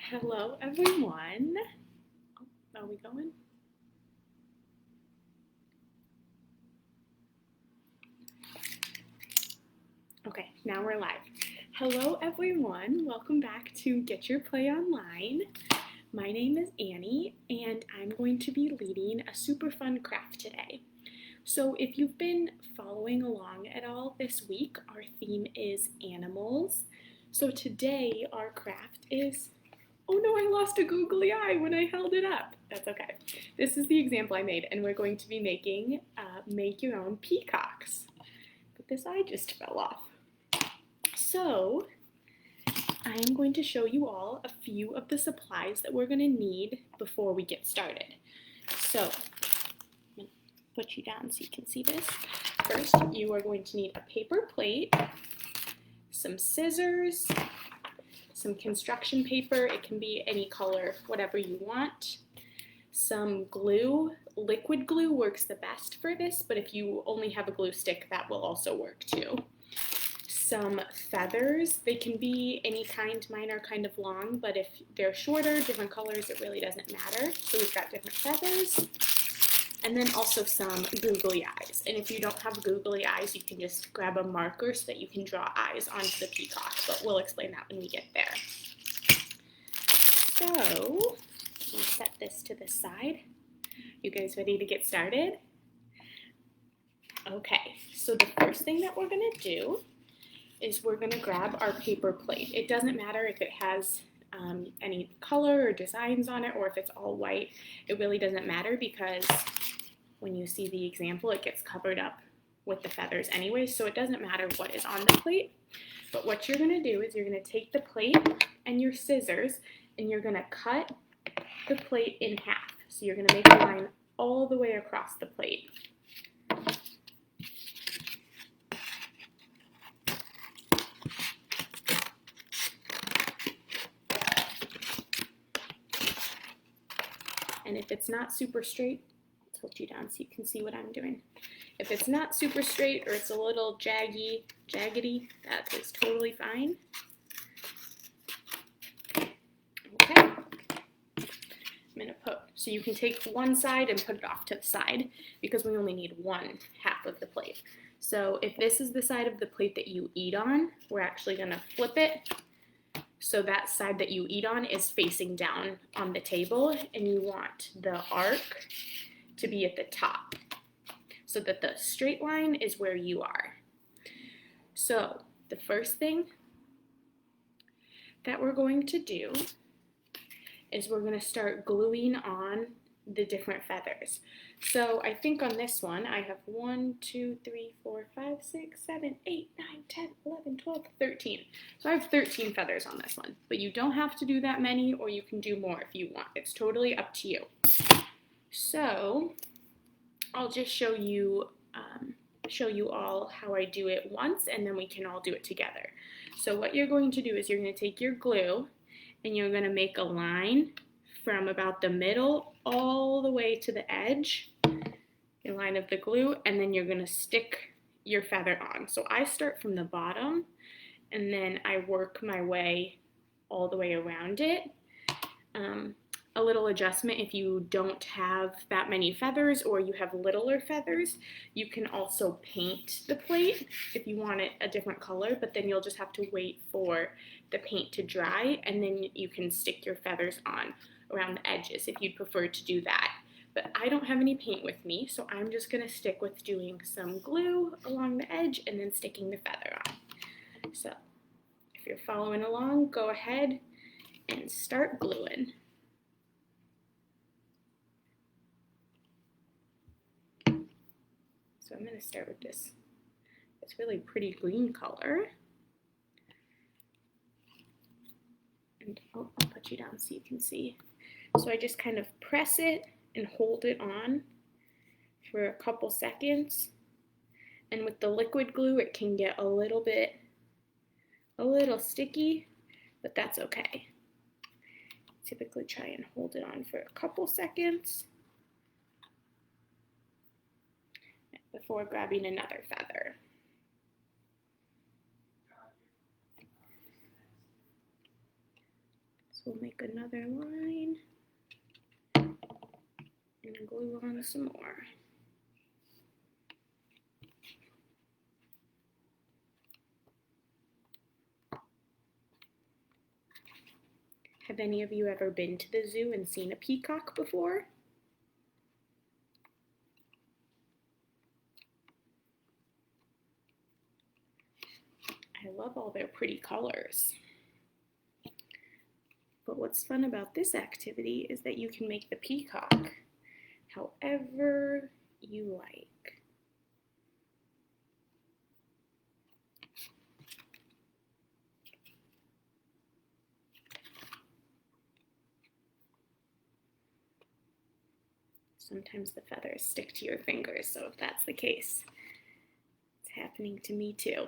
Hello, everyone. Oh, are we going? Okay, now we're live. Hello, everyone. Welcome back to Get Your Play Online. My name is Annie, and I'm going to be leading a super fun craft today. So if you've been following along at all this week, our theme is animals. So today our craft is, oh no, I lost a googly eye when I held it up. That's okay. This is the example I made, and we're going to be making make your own peacocks. But this eye just fell off. So I am going to show you all a few of the supplies that we're going to need before we get started. So I'm going to put you down so you can see this. First, you are going to need a paper plate, some scissors, some construction paper. It can be any color, whatever you want. Some glue. Liquid glue works the best for this, but if you only have a glue stick, that will also work too. Some feathers. They can be any kind. Mine are kind of long, but if they're shorter, different colors, it really doesn't matter. So we've got different feathers. And then also some googly eyes. And if you don't have googly eyes, you can just grab a marker so that you can draw eyes onto the peacock, but we'll explain that when we get there. So, we'll set this to the side. You guys ready to get started? Okay, so the first thing that we're gonna do is we're gonna grab our paper plate. It doesn't matter if it has any color or designs on it or if it's all white. It really doesn't matter because when you see the example, it gets covered up with the feathers anyway, so it doesn't matter what is on the plate. But what you're gonna do is you're gonna take the plate and your scissors and you're gonna cut the plate in half. So you're gonna make a line all the way across the plate. And if it's not super straight, I'll tilt you down so you can see what I'm doing. If it's not super straight or it's a little jaggedy, that is totally fine. Okay. I'm gonna put, so you can take one side and put it off to the side because we only need one half of the plate. So if this is the side of the plate that you eat on, we're actually gonna flip it so that side that you eat on is facing down on the table, and you want the arc to be at the top so that the straight line is where you are. So the first thing that we're going to do is we're going to start gluing on the different feathers. So I think on this one I have 1, 2, 3, 4, 5, 6, 7, 8, 9, 10, 11, 12, 13. So I have 13 feathers on this one, but you don't have to do that many or you can do more if you want. It's totally up to you. So I'll just show you all how I do it once and then we can all do it together. So what you're going to do is you're going to take your glue and you're going to make a line from about the middle all the way to the edge, your line of the glue, and then you're going to stick your feather on. So I start from the bottom and then I work my way all the way around it. A little adjustment, if you don't have that many feathers or you have littler feathers, you can also paint the plate if you want it a different color, but then you'll just have to wait for the paint to dry and then you can stick your feathers on around the edges if you'd prefer to do that. But I don't have any paint with me, so I'm just going to stick with doing some glue along the edge and then sticking the feather on. So if you're following along, go ahead and start gluing. So I'm going to start with this really pretty green color. And I'll put you down so you can see. So I just kind of press it and hold it on for a couple seconds. And with the liquid glue, it can get a little sticky, but that's okay. Typically try and hold it on for a couple seconds before grabbing another feather. So we'll make another line and glue on some more. Have any of you ever been to the zoo and seen a peacock before? I love all their pretty colors. But what's fun about this activity is that you can make the peacock however you like. Sometimes the feathers stick to your fingers, so if that's the case, it's happening to me too.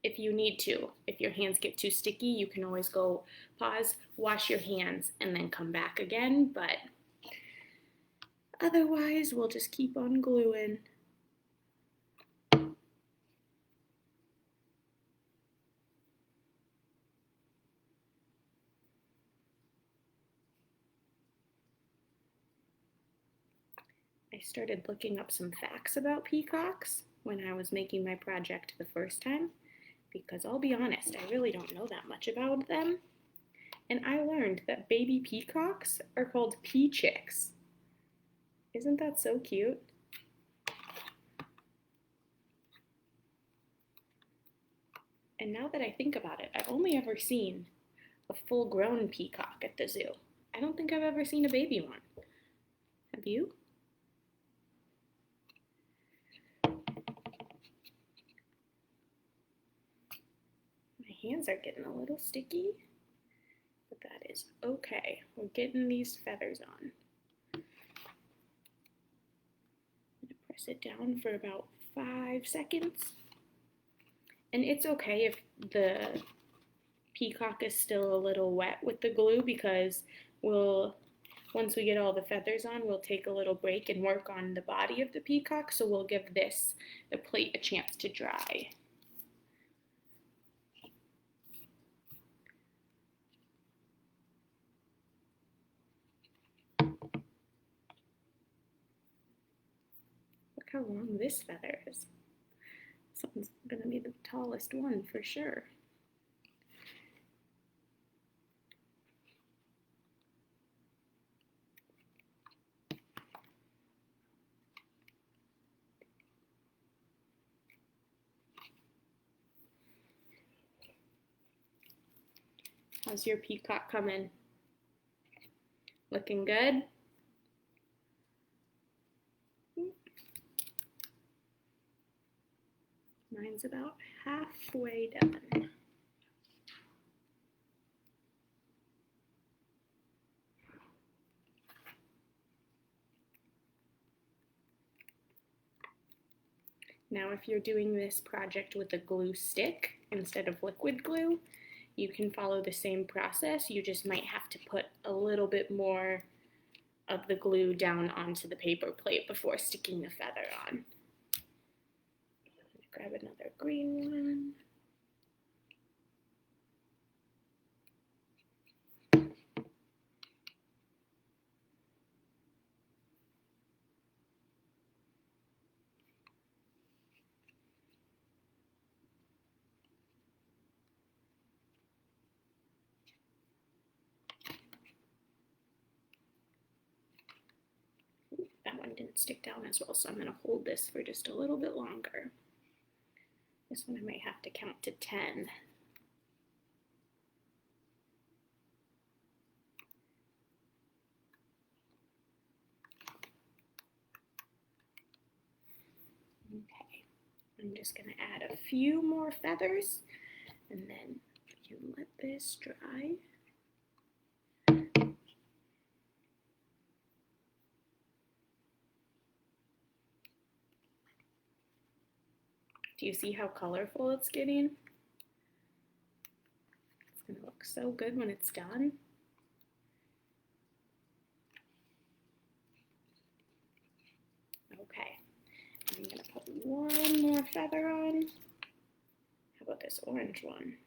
If you need to, if your hands get too sticky, you can always go pause, wash your hands, and then come back again, but otherwise, we'll just keep on gluing. I started looking up some facts about peacocks when I was making my project the first time, because I'll be honest, I really don't know that much about them. And I learned that baby peacocks are called pea chicks. Isn't that so cute? And now that I think about it, I've only ever seen a full-grown peacock at the zoo. I don't think I've ever seen a baby one. Have you? My hands are getting a little sticky, but that is okay. We're getting these feathers on. I'm gonna press it down for about 5 seconds. And it's okay if the peacock is still a little wet with the glue, because once we get all the feathers on, we'll take a little break and work on the body of the peacock, so we'll give the plate a chance to dry. Look how long this feather is. This one's gonna be the tallest one for sure. How's your peacock coming? Looking good? Mine's about halfway done. Now, if you're doing this project with a glue stick instead of liquid glue, you can follow the same process. You just might have to put a little bit more of the glue down onto the paper plate before sticking the feather on. Grab another green one. That one didn't stick down as well, so I'm going to hold this for just a little bit longer. This one I might have to count to 10. Okay, I'm just going to add a few more feathers, and then we can let this dry. Do you see how colorful it's getting? It's going to look so good when it's done. Okay, I'm going to put one more feather on. How about this orange one?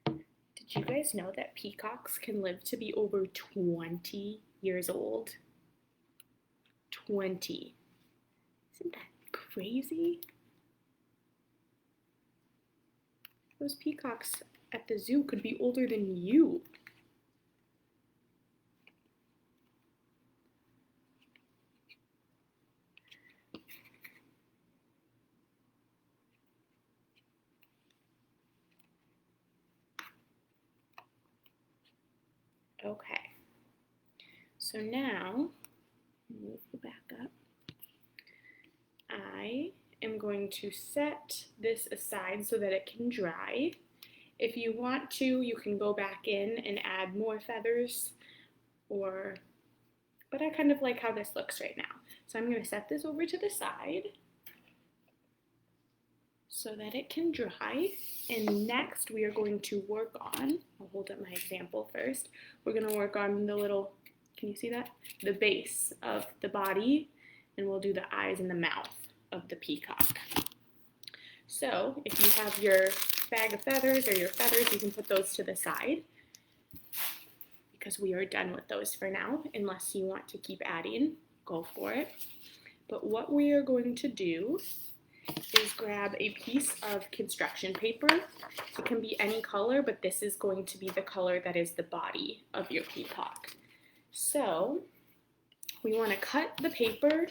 Did you guys know that peacocks can live to be over 20 years old? 20. Isn't that crazy? Those peacocks at the zoo could be older than you. Okay, so now, move you back up. I am going to set this aside so that it can dry. If you want to, you can go back in and add more feathers, but I kind of like how this looks right now. So I'm going to set this over to the side so that it can dry. And next we are going to work on, I'll hold up my example first, we're going to work on the little, can you see that? The base of the body, and we'll do the eyes and the mouth of the peacock. So if you have your bag of feathers or your feathers, you can put those to the side because we are done with those for now. Unless you want to keep adding, go for it. But what we are going to do is grab a piece of construction paper. It can be any color, but this is going to be the color that is the body of your peacock. So we want to cut the paper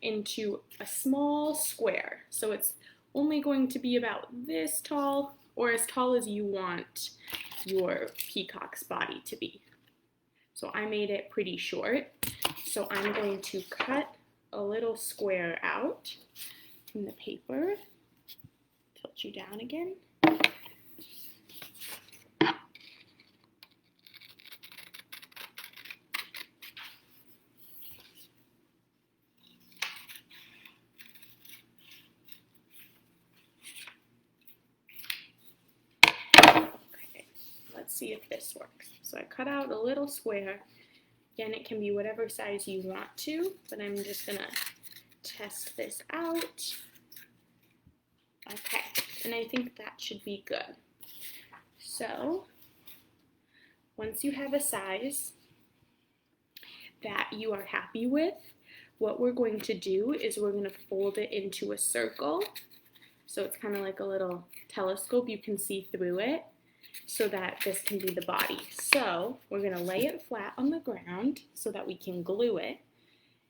into a small square. So it's only going to be about this tall, or as tall as you want your peacock's body to be. So I made it pretty short. So I'm going to cut a little square out from the paper. Tilt you down again. Okay, let's see if this works. So I cut out a little square. Again, it can be whatever size you want to, but I'm just gonna test this out. Okay, and I think that should be good. So, once you have a size that you are happy with, what we're going to do is we're going to fold it into a circle. So it's kind of like a little telescope, you can see through it, so that this can be the body. So we're going to lay it flat on the ground so that we can glue it.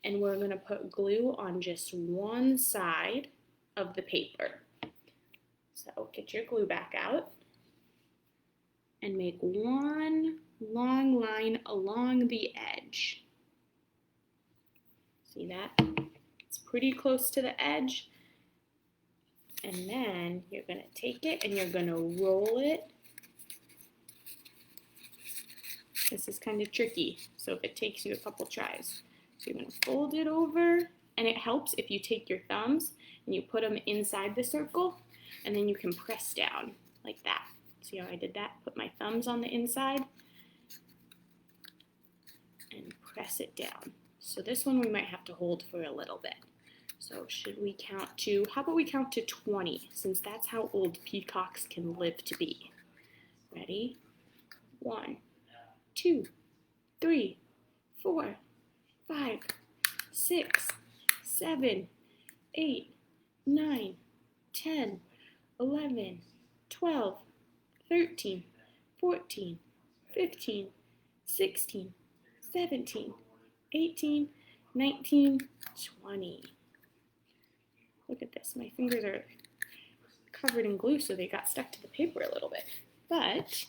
And we're going to put glue on just one side of the paper. So get your glue back out and make one long line along the edge. See that? It's pretty close to the edge. And then you're going to take it and you're going to roll it. This is kind of tricky, so if it takes you a couple tries. So you're going to fold it over, and it helps if you take your thumbs and you put them inside the circle, and then you can press down like that. See how I did that? Put my thumbs on the inside and press it down. So this one we might have to hold for a little bit. So should we count to, how about we count to 20, since that's how old peacocks can live to be. Ready? 1, 2, 3, 4, 5, 6, 7, 8, 9, 10, 11, 12, 13, 14, 15, 16, 17, 18, 19, 20. Look at this. My fingers are covered in glue, so they got stuck to the paper a little bit. But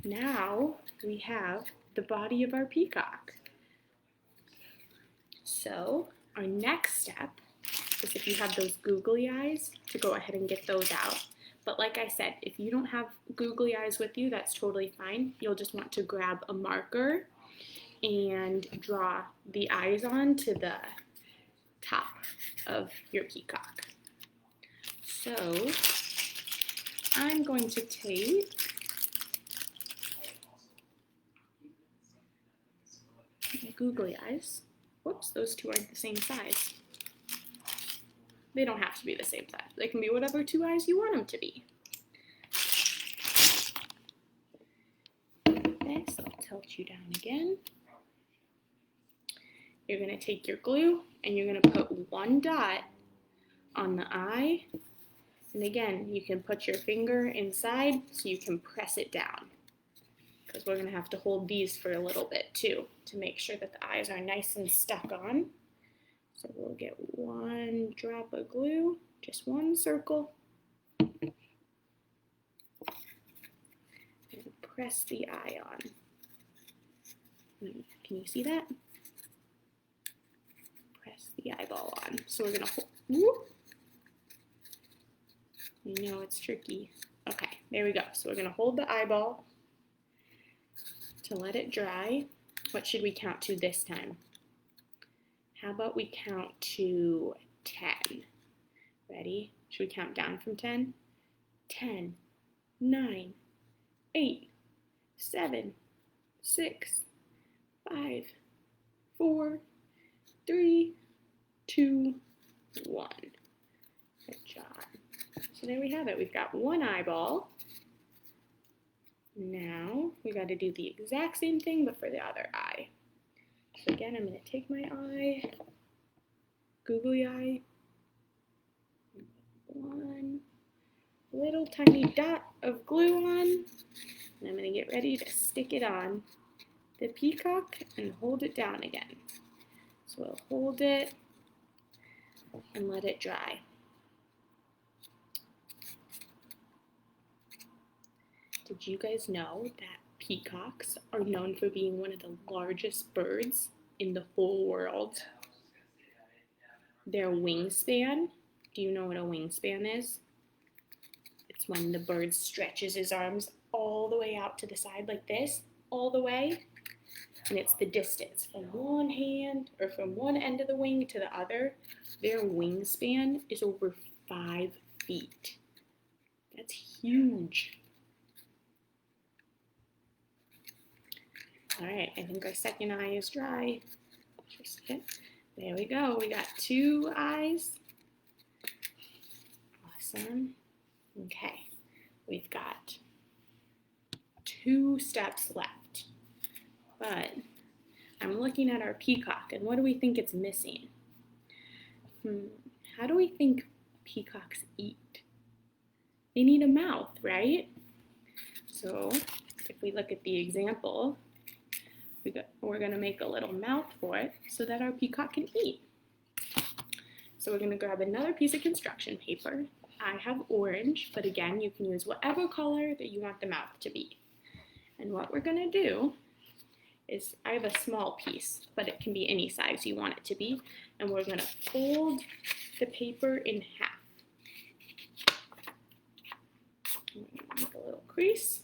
now we have the body of our peacock. So our next step is, if you have those googly eyes, to go ahead and get those out. But like I said, if you don't have googly eyes with you, that's totally fine. You'll just want to grab a marker and draw the eyes on to the top of your peacock. So I'm going to take my googly eyes. Whoops, those two aren't the same size. They don't have to be the same size. They can be whatever two eyes you want them to be. tilt you down again. You're going to take your glue and you're going to put one dot on the eye. And again, you can put your finger inside so you can press it down, because we're going to have to hold these for a little bit too to make sure that the eyes are nice and stuck on. So we'll get one drop of glue, just one circle, and press the eye on. Can you see that? Press the eyeball on. So we're going to hold. Whoop. You know it's tricky. Okay, there we go. So we're going to hold the eyeball to let it dry. What should we count to this time? How about we count to 10? Ready? Should we count down from 10? 10, 9, 8, 7, 6, 5, 4, 3, 2, 1. Good job. So there we have it. We've got one eyeball. Now we got to do the exact same thing, but for the other eye. So again, I'm going to take my eye, googly eye, one little tiny dot of glue on, and I'm going to get ready to stick it on the peacock and hold it down again. So we'll hold it and let it dry. Did you guys know that peacocks are known for being one of the largest birds in the whole world? Their wingspan, do you know what a wingspan is? It's when the bird stretches his arms all the way out to the side like this, all the way, and it's the distance from one hand or from one end of the wing to the other. Their wingspan is over 5 feet. That's huge. All right, I think our second eye is dry. There we go. We got 2 eyes. Awesome. Okay, we've got 2 steps left. But I'm looking at our peacock, and what do we think it's missing? How do we think peacocks eat? They need a mouth, right? So if we look at the example, we're going to make a little mouth for it so that our peacock can eat. So we're going to grab another piece of construction paper. I have orange, but again, you can use whatever color that you want the mouth to be. And what we're going to do is, I have a small piece, but it can be any size you want it to be, and we're going to fold the paper in half. Make a little crease,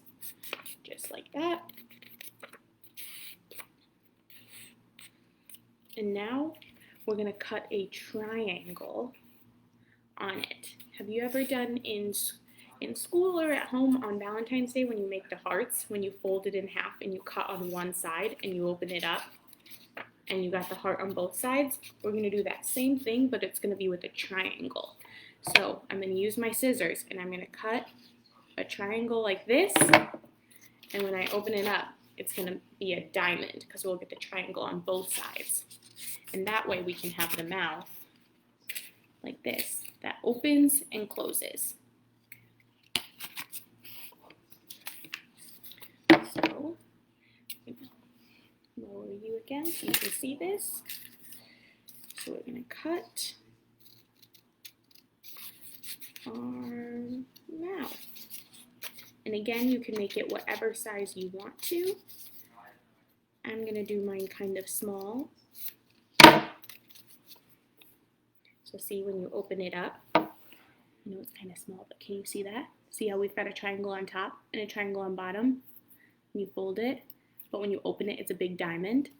just like that. And now we're going to cut a triangle on it. Have you ever done in school or at home on Valentine's Day when you make the hearts, when you fold it in half and you cut on one side and you open it up and you got the heart on both sides? We're going to do that same thing, but it's going to be with a triangle. So I'm going to use my scissors and I'm going to cut a triangle like this, and when I open it up, it's going to be a diamond because we'll get the triangle on both sides. And that way we can have the mouth like this, that opens and closes. So, lower you again so you can see this. So we're going to cut our mouth. And again, you can make it whatever size you want to. I'm going to do mine kind of small. So see, when you open it up, I know it's kind of small, but can you see that? See how we've got a triangle on top and a triangle on bottom? You fold it, but when you open it, it's a big diamond.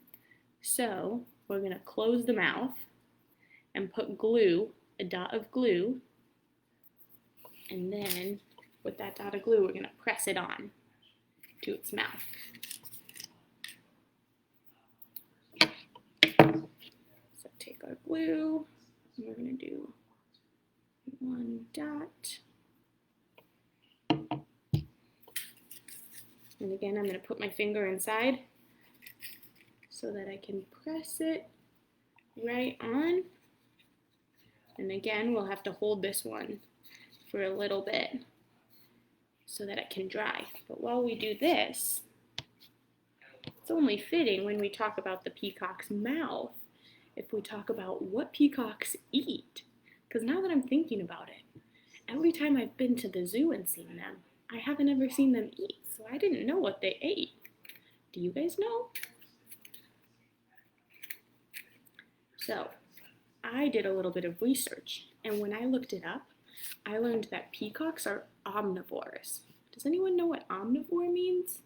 So we're going to close the mouth and put glue, a dot of glue, and then with that dot of glue, we're going to press it on to its mouth. So take our glue, and we're going to do one dot. And again, I'm going to put my finger inside so that I can press it right on. And again, we'll have to hold this one for a little bit so that it can dry. But while we do this, it's only fitting when we talk about the peacock's mouth if we talk about what peacocks eat. Because now that I'm thinking about it, every time I've been to the zoo and seen them, I haven't ever seen them eat, so I didn't know what they ate. Do you guys know? So, I did a little bit of research, and when I looked it up, I learned that peacocks are omnivores. Does anyone know what omnivore means?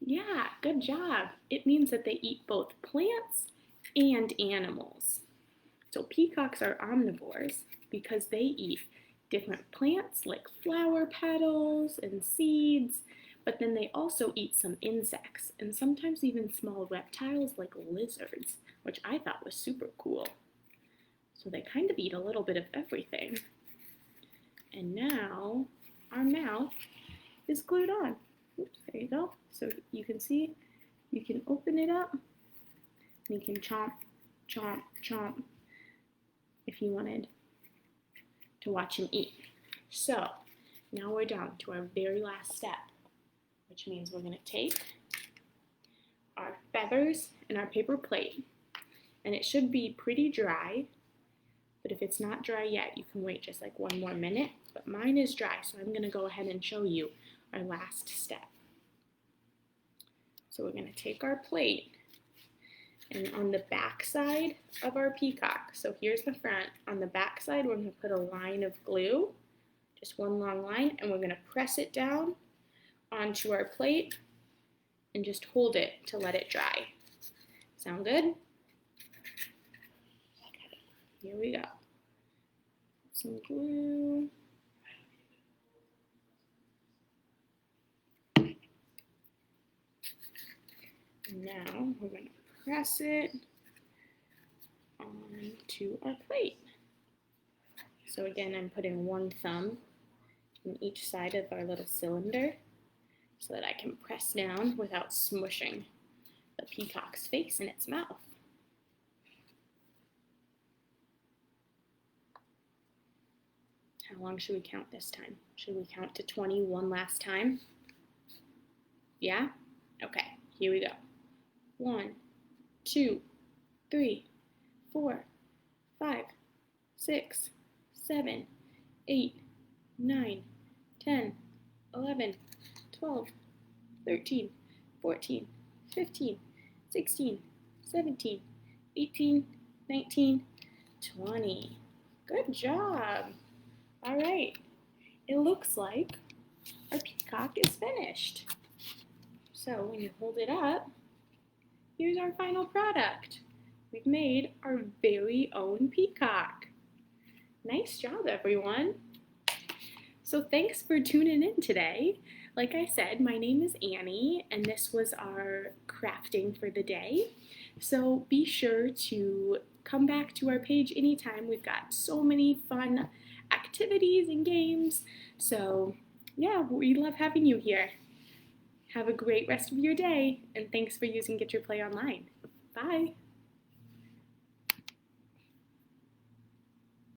Yeah, good job. It means that they eat both plants and animals. So peacocks are omnivores because they eat different plants like flower petals and seeds, but then they also eat some insects and sometimes even small reptiles like lizards, which I thought was super cool. So they kind of eat a little bit of everything. And now our mouth is glued on. Oops, there you go. So you can see, you can open it up and you can chomp, chomp, chomp if you wanted to watch him eat. So now we're down to our very last step, which means we're going to take our feathers and our paper plate, and it should be pretty dry, but if it's not dry yet, you can wait just like one more minute, but mine is dry, so I'm going to go ahead and show you our last step. So we're going to take our plate, and on the back side of our peacock, so here's the front, on the back side we're going to put a line of glue, just one long line, and we're going to press it down onto our plate and just hold it to let it dry. Sound good? Okay, here we go. Some glue. Now we're going to press it onto our plate. So again, I'm putting one thumb in each side of our little cylinder so that I can press down without smushing the peacock's face in its mouth. How long should we count this time? Should we count to 20 one last time? Yeah? Okay, here we go. 1, 2, 3, 4, 5, 6, 7, 8, 9, 10, 11, 12, 13, 14, 15, 16, 17, 18, 19, 20. Good job. All right, it looks like our peacock is finished. So when you hold it up, here's our final product. We've made our very own peacock. Nice job, everyone. So thanks for tuning in today. Like I said, my name is Annie, and this was our crafting for the day. So be sure to come back to our page anytime. We've got so many fun activities and games. So yeah, we love having you here. Have a great rest of your day, and thanks for using Get Your Play Online. Bye.